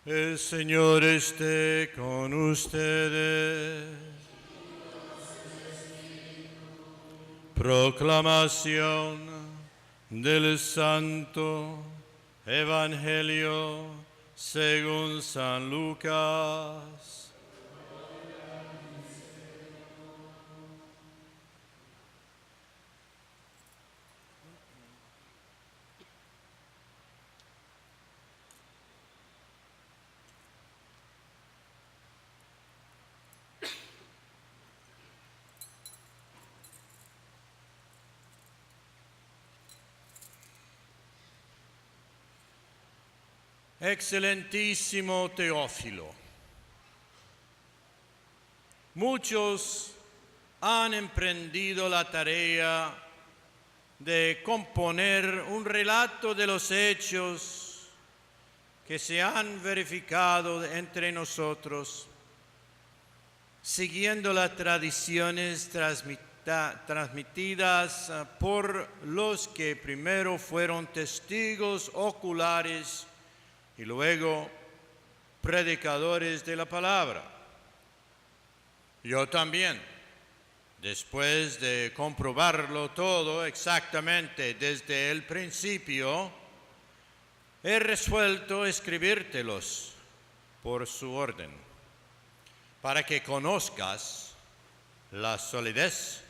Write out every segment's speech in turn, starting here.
El Señor esté con ustedes. Proclamación del Santo Evangelio según San Lucas. Excelentísimo Teófilo, muchos han emprendido la tarea de componer un relato de los hechos que se han verificado entre nosotros, siguiendo las tradiciones transmitidas por los que primero fueron testigos oculares y luego predicadores de la palabra. Yo también, después de comprobarlo todo exactamente desde el principio, he resuelto escribírtelos por su orden, para que conozcas la solidez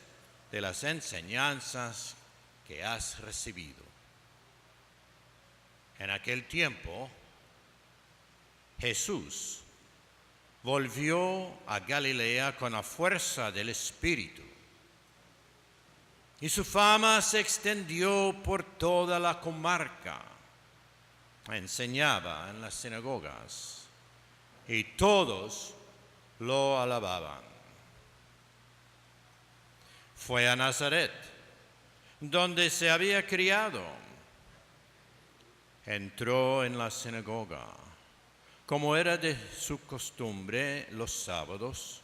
de las enseñanzas que has recibido. En aquel tiempo, Jesús volvió a Galilea con la fuerza del Espíritu, y su fama se extendió por toda la comarca. Enseñaba en las sinagogas, y todos lo alababan. Fue a Nazaret, donde se había criado. Entró en la sinagoga, como era de su costumbre los sábados,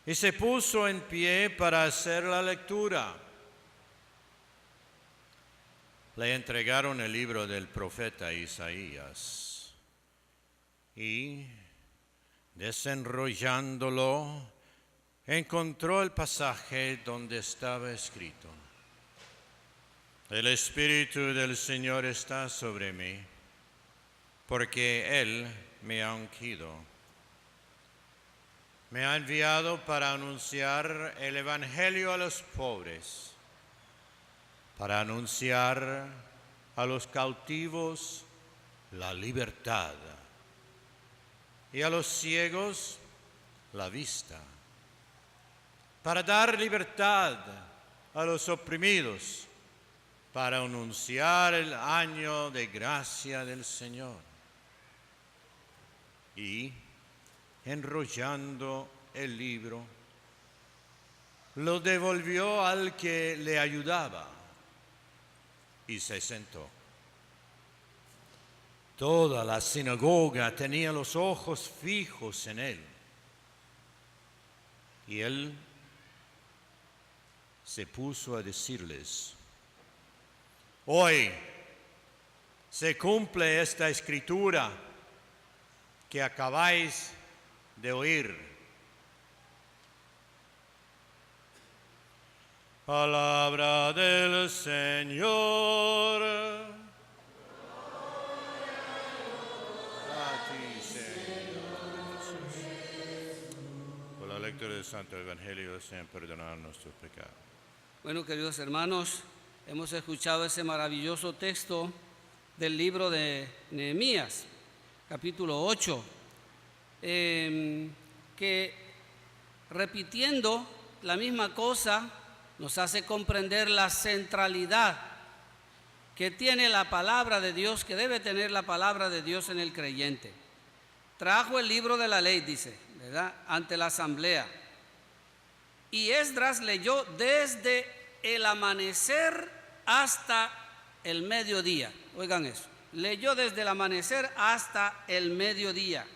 y se puso en pie para hacer la lectura. Le entregaron el libro del profeta Isaías, y desenrollándolo, encontró el pasaje donde estaba escrito: El Espíritu del Señor está sobre mí, porque Él me ha ungido. Me ha enviado para anunciar el Evangelio a los pobres, para anunciar a los cautivos la libertad y a los ciegos la vista, para dar libertad a los oprimidos, para anunciar el año de gracia del Señor. Y, enrollando el libro, lo devolvió al que le ayudaba y se sentó. Toda la sinagoga tenía los ojos fijos en él, y él se puso a decirles: Hoy se cumple esta escritura que acabáis de oír. Palabra del Señor. A ti, Señor Jesús. Por la lectura del Santo Evangelio sean perdonados nuestros pecados. Bueno, queridos hermanos, hemos escuchado ese maravilloso texto del libro de Nehemías, capítulo 8, que repitiendo la misma cosa nos hace comprender la centralidad que tiene la palabra de Dios, que debe tener la palabra de Dios en el creyente. Trajo el libro de la ley, dice, ¿verdad?, ante la asamblea. Y Esdras leyó desde el amanecer hasta el mediodía. Oigan eso, leyó desde el amanecer hasta el mediodía.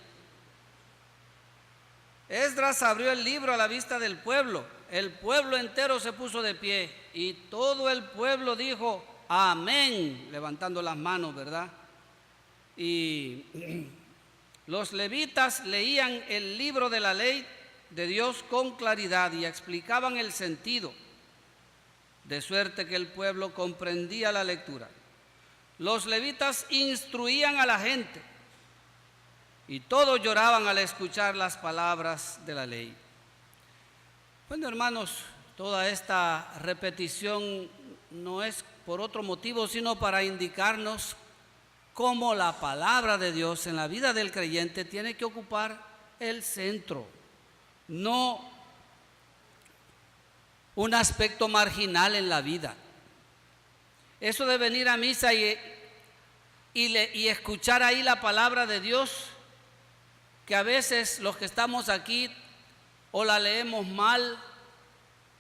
Esdras abrió el libro a la vista del pueblo. El pueblo entero se puso de pie y todo el pueblo dijo amén, levantando las manos, ¿verdad? Y Los levitas leían el libro de la ley de Dios con claridad y explicaban el sentido, de suerte que el pueblo comprendía la lectura. Los levitas instruían a la gente y todos lloraban al escuchar las palabras de la ley. Bueno, hermanos, toda esta repetición no es por otro motivo, sino para indicarnos cómo la palabra de Dios en la vida del creyente tiene que ocupar el centro, no un aspecto marginal en la vida. Eso de venir a misa y escuchar ahí la palabra de Dios, que a veces los que estamos aquí o la leemos mal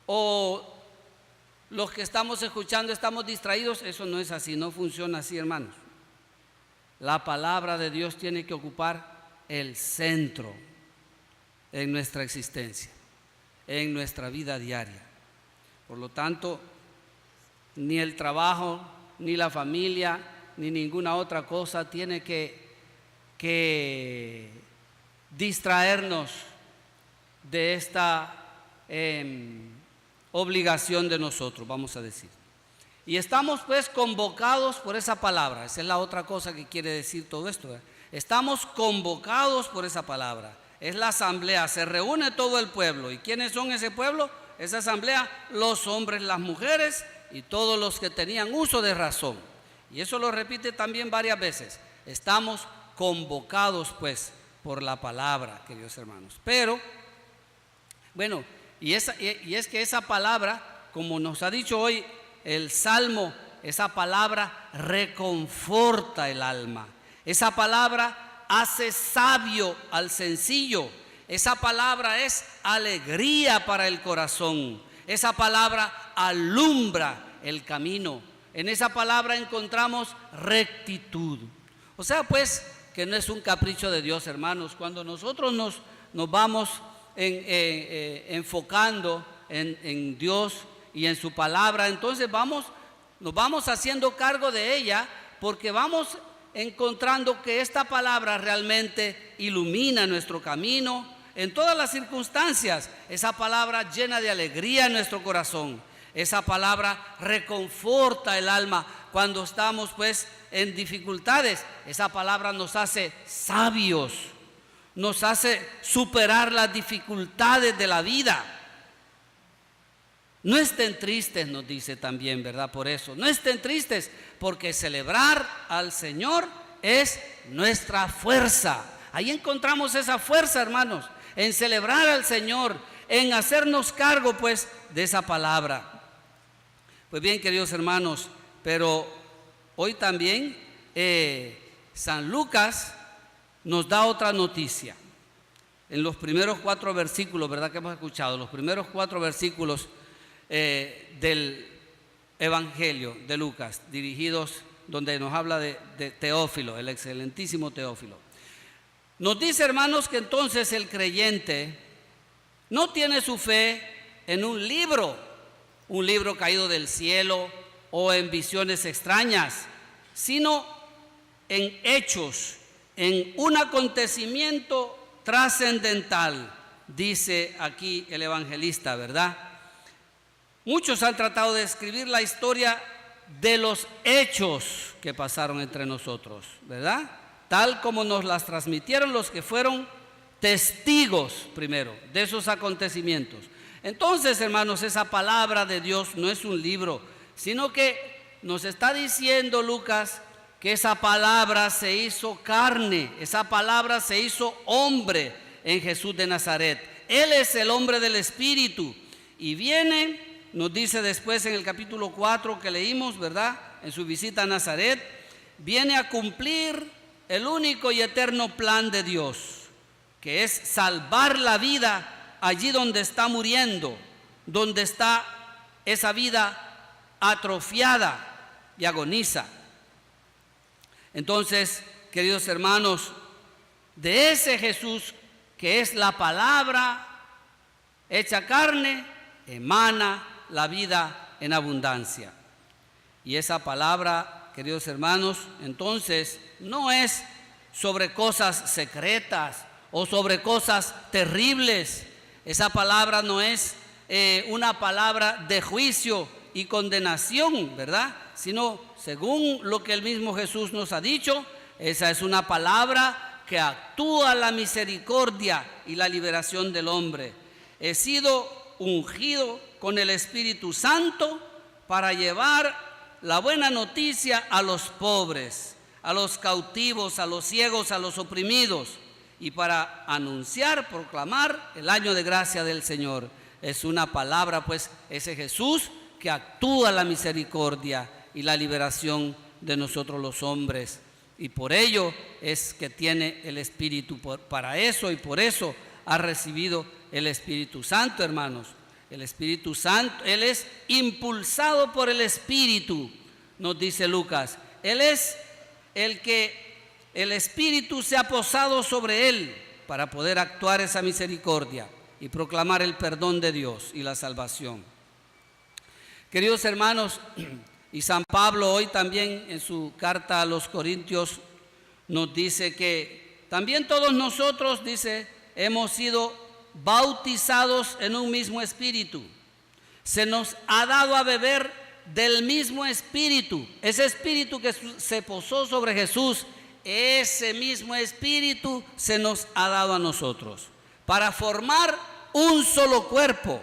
o los que estamos escuchando estamos distraídos, eso no es así, no funciona así, hermanos. La palabra de Dios tiene que ocupar el centro en nuestra existencia, en nuestra vida diaria. Por lo tanto, ni el trabajo, ni la familia, ni ninguna otra cosa tiene que distraernos de esta obligación de nosotros, vamos a decir. Y estamos pues convocados por esa palabra. Esa es la otra cosa que quiere decir todo esto, ¿eh? Estamos convocados por esa palabra. Es la asamblea, se reúne todo el pueblo. ¿Y quiénes son ese pueblo? Esa asamblea, los hombres, las mujeres y todos los que tenían uso de razón. Y eso lo repite también varias veces. Estamos convocados pues por la palabra, queridos hermanos. Pero, bueno, y es que esa palabra, como nos ha dicho hoy el Salmo, esa palabra reconforta el alma. Esa palabra hace sabio al sencillo. Esa palabra es alegría para el corazón. Esa palabra alumbra el camino. En esa palabra encontramos rectitud. O sea, pues, que no es un capricho de Dios, hermanos. Cuando nosotros nos vamos enfocando en Dios y en su palabra, entonces nos vamos haciendo cargo de ella, porque vamos encontrando que esta palabra realmente ilumina nuestro camino en todas las circunstancias. Esa palabra llena de alegría en nuestro corazón. Esa palabra reconforta el alma cuando estamos pues en dificultades. Esa palabra nos hace sabios, nos hace superar las dificultades de la vida. No estén tristes, nos dice también, ¿verdad? Por eso, no estén tristes, porque celebrar al Señor es nuestra fuerza. Ahí encontramos esa fuerza, hermanos, en celebrar al Señor, en hacernos cargo, pues, de esa palabra. Pues bien, queridos hermanos, pero hoy también San Lucas nos da otra noticia. En los primeros 4 versículos, ¿verdad? Que hemos escuchado, los primeros 4 versículos del Evangelio de Lucas, dirigidos, donde nos habla de Teófilo, el excelentísimo Teófilo. Nos dice, hermanos, que entonces el creyente no tiene su fe en un libro caído del cielo o en visiones extrañas, sino en hechos, en un acontecimiento trascendental, dice aquí el evangelista, ¿verdad? Muchos han tratado de escribir la historia de los hechos que pasaron entre nosotros, ¿verdad? Tal como nos las transmitieron los que fueron testigos primero de esos acontecimientos. Entonces, hermanos, esa palabra de Dios no es un libro, sino que nos está diciendo Lucas que esa palabra se hizo carne, esa palabra se hizo hombre en Jesús de Nazaret. Él es el hombre del Espíritu y viene. Nos dice después en el capítulo 4 que leímos, ¿verdad? En su visita a Nazaret, viene a cumplir el único y eterno plan de Dios, que es salvar la vida allí donde está muriendo, donde está esa vida atrofiada y agoniza. Entonces, queridos hermanos, de ese Jesús que es la palabra hecha carne, emana la vida en abundancia. Y esa palabra, queridos hermanos, entonces no es sobre cosas secretas o sobre cosas terribles. Esa palabra no es una palabra de juicio y condenación, ¿verdad? Sino, según lo que el mismo Jesús nos ha dicho, esa es una palabra que actúa la misericordia y la liberación del hombre. He sido ungido con el Espíritu Santo para llevar la buena noticia a los pobres, a los cautivos, a los ciegos, a los oprimidos, y para anunciar, proclamar el año de gracia del Señor. Es una palabra, pues, ese Jesús que actúa la misericordia y la liberación de nosotros los hombres. Y por ello es que tiene el Espíritu para eso, y por eso ha recibido el Espíritu Santo, hermanos. El Espíritu Santo, Él es impulsado por el Espíritu, nos dice Lucas. Él es el que el Espíritu se ha posado sobre Él para poder actuar esa misericordia y proclamar el perdón de Dios y la salvación. Queridos hermanos, y San Pablo hoy también en su carta a los Corintios nos dice que también todos nosotros, dice, hemos sido bautizados en un mismo espíritu. Se nos ha dado a beber del mismo espíritu. Ese espíritu que se posó sobre Jesús, ese mismo espíritu se nos ha dado a nosotros para formar un solo cuerpo.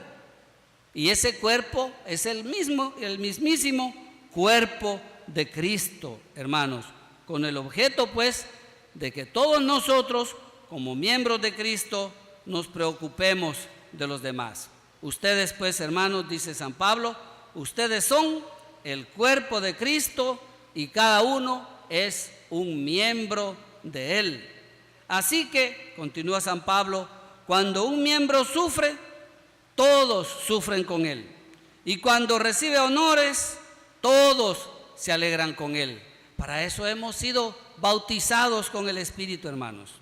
Y ese cuerpo es el mismísimo cuerpo de Cristo, hermanos, con el objeto, pues, de que todos nosotros, como miembros de Cristo, nos preocupemos de los demás. Ustedes, pues, hermanos, dice San Pablo, ustedes son el cuerpo de Cristo y cada uno es un miembro de Él. Así que, continúa San Pablo, cuando un miembro sufre, todos sufren con él. Y cuando recibe honores, todos se alegran con él. Para eso hemos sido bautizados con el Espíritu, hermanos.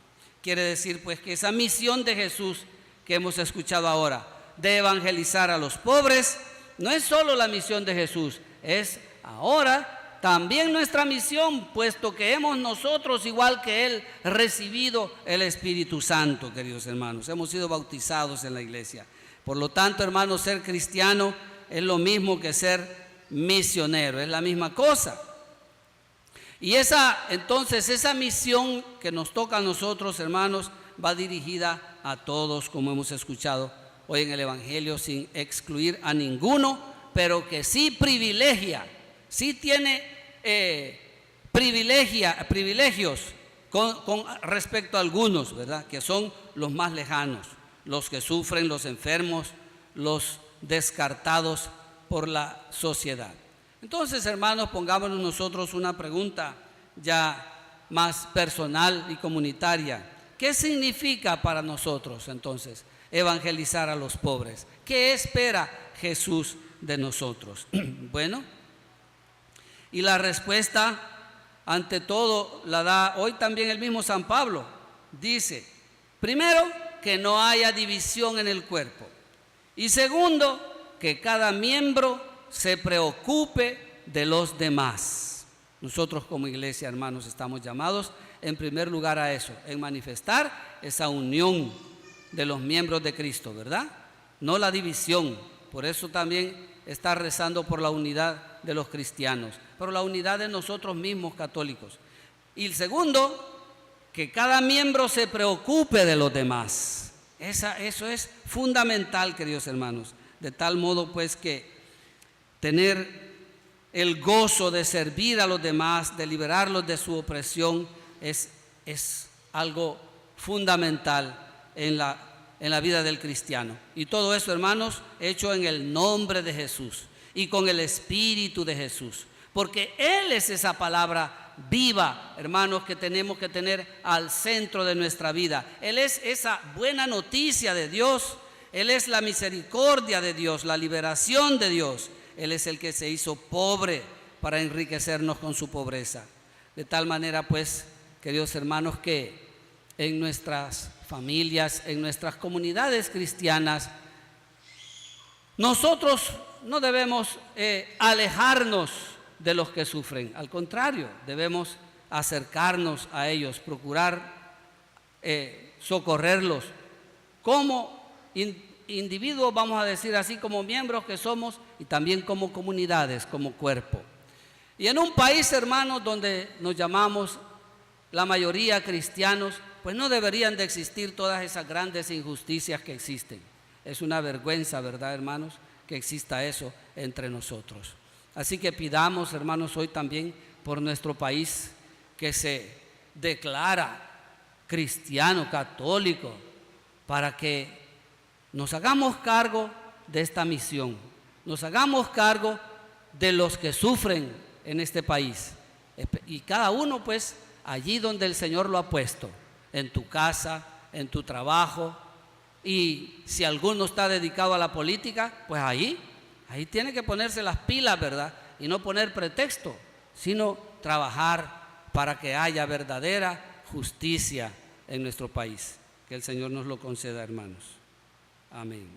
Quiere decir, pues, que esa misión de Jesús que hemos escuchado ahora, de evangelizar a los pobres, no es solo la misión de Jesús, es ahora también nuestra misión, puesto que hemos nosotros, igual que Él, recibido el Espíritu Santo, queridos hermanos. Hemos sido bautizados en la iglesia. Por lo tanto, hermanos, ser cristiano es lo mismo que ser misionero, es la misma cosa. Y entonces esa misión que nos toca a nosotros, hermanos, va dirigida a todos, como hemos escuchado hoy en el Evangelio, sin excluir a ninguno, pero que sí privilegia, sí tiene privilegios con respecto a algunos, ¿verdad? Que son los más lejanos, los que sufren, los enfermos, los descartados por la sociedad. Entonces, hermanos, pongámonos nosotros una pregunta ya más personal y comunitaria. ¿Qué significa para nosotros, entonces, evangelizar a los pobres? ¿Qué espera Jesús de nosotros? Bueno, y la respuesta, ante todo, la da hoy también el mismo San Pablo. Dice, primero, que no haya división en el cuerpo. Y segundo, que cada miembro se preocupe de los demás. Nosotros como iglesia, hermanos, estamos llamados en primer lugar a eso, en manifestar esa unión de los miembros de Cristo, ¿verdad? No la división. Por eso también está rezando por la unidad de los cristianos, pero la unidad de nosotros mismos católicos. Y el segundo, que cada miembro se preocupe de los demás. Eso es fundamental, queridos hermanos. De tal modo, pues, que tener el gozo de servir a los demás, de liberarlos de su opresión, es algo fundamental en la vida del cristiano. Y todo eso, hermanos, hecho en el nombre de Jesús y con el Espíritu de Jesús. Porque Él es esa palabra viva, hermanos, que tenemos que tener al centro de nuestra vida. Él es esa buena noticia de Dios. Él es la misericordia de Dios, la liberación de Dios. Él es el que se hizo pobre para enriquecernos con su pobreza. De tal manera, pues, queridos hermanos, que en nuestras familias, en nuestras comunidades cristianas, nosotros no debemos alejarnos de los que sufren. Al contrario, debemos acercarnos a ellos, procurar socorrerlos como individuos, vamos a decir así, como miembros que somos, y también como comunidades, como cuerpo. Y en un país, hermanos, donde nos llamamos la mayoría cristianos, pues no deberían de existir todas esas grandes injusticias que existen. Es una vergüenza, ¿verdad, hermanos?, que exista eso entre nosotros. Así que pidamos, hermanos, hoy también por nuestro país, que se declara cristiano, católico, para que nos hagamos cargo de esta misión, nos hagamos cargo de los que sufren en este país, y cada uno pues allí donde el Señor lo ha puesto, en tu casa, en tu trabajo, y si alguno está dedicado a la política, pues ahí tiene que ponerse las pilas, ¿verdad? Y no poner pretexto, sino trabajar para que haya verdadera justicia en nuestro país. Que el Señor nos lo conceda, hermanos. Amén.